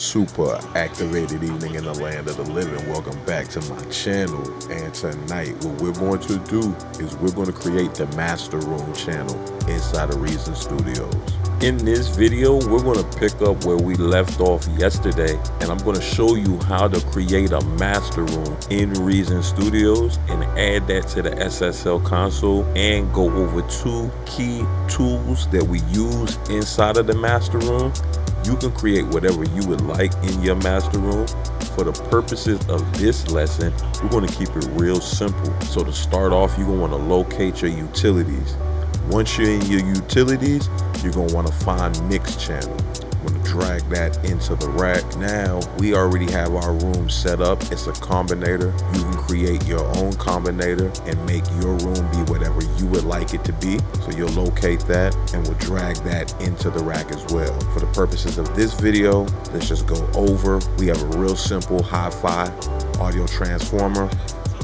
Super activated evening in the land of the living. Welcome back to my channel. And tonight what we're going to do is we're going to create the Master Room channel inside of Reason Studios. In this video, we're going to pick up where we left off yesterday, and I'm going to show you how to create a master room in Reason Studios and add that to the SSL console, and go over two key tools that we use inside of the master room. You can create whatever you would like in your master room. For the purposes of this lesson, we're going to keep it real simple. So to start off, you're going to want to locate your utilities. Once you're in your utilities, you're going to want to find mix channel. I'm going to drag that into the rack. Now we already have our room set up. It's a combinator. You can create your own combinator and make your room be whatever you would like it to be. So you'll locate that and we'll drag that into the rack as well. For the purposes of this video, let's just go over. We have a real simple hi-fi audio transformer,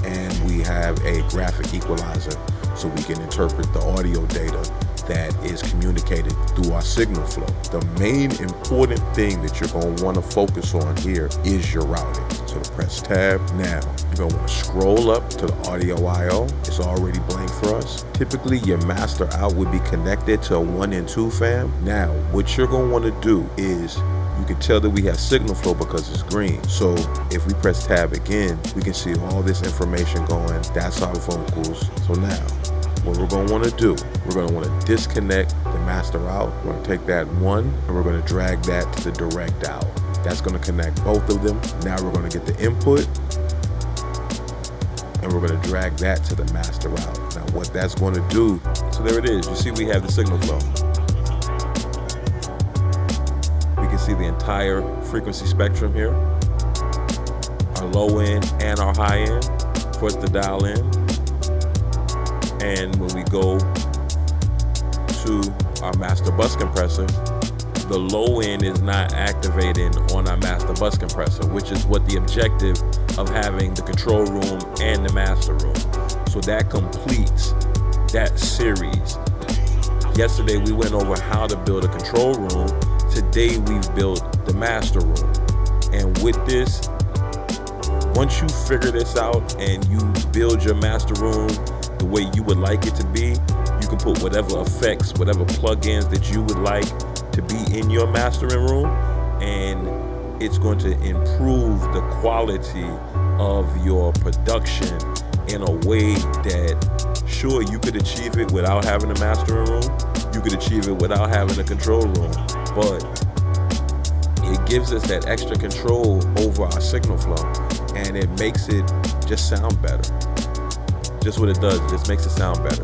and we have a graphic equalizer so we can interpret the audio data that is communicated through our signal flow. The main important thing that you're going to want to focus on here is your routing. So to press tab, now you're going to want to scroll up to the audio I/O. It's already blank for us. Typically your master out would be connected to a 1 and 2 fam. Now what you're going to want to do is, you can tell that we have signal flow because it's green. So if we press tab again, we can see all this information going. That's our vocals. So now what we're going to want to do, we're going to want to disconnect the master out. We're going to take that one and we're going to drag that to the direct out. That's going to connect both of them. Now we're going to get the input and we're going to drag that to the master out. Now what that's going to do, so there it is. You see we have the signal flow. We can see the entire frequency spectrum here, our low end and our high end for us to dial in. And when we go to our master bus compressor, the low end is not activating on our master bus compressor, which is what the objective of having the control room and the master room. So that completes that series. Yesterday we went over how to build a control room. Today we've built the master room. And with this, once you figure this out and you build your master room the way you would like it to be, you can put whatever effects, whatever plugins that you would like to be in your mastering room, and it's going to improve the quality of your production in a way that, sure, you could achieve it without having a mastering room, you could achieve it without having a control room, but it gives us that extra control over our signal flow, and it makes it just sound better. Just what it does, it just makes it sound better.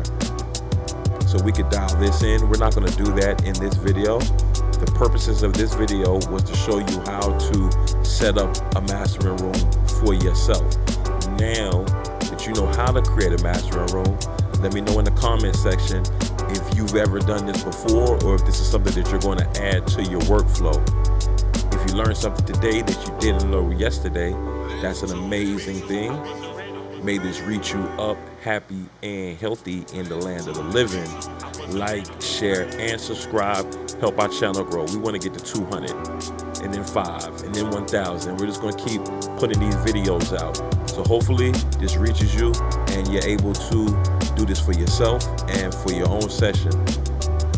So we could dial this in. We're not going to do that in this video. The purposes of this video was to show you how to set up a mastering room for yourself. Now that you know how to create a mastering room, let me know in the comment section if you've ever done this before, or if this is something that you're going to add to your workflow. If you learned something today that you didn't know yesterday, that's an amazing thing. May this reach you up happy and healthy in the land of the living. Like, share, and subscribe. Help our channel grow. We want to get to 200, and then 5, and then 1,000. We're just going to keep putting these videos out. So hopefully this reaches you and you're able to do this for yourself and for your own session.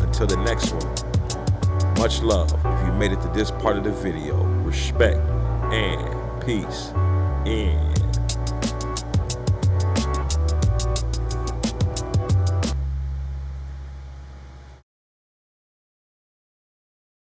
Until the next one, much love. If you made it to this part of the video, respect and peace. And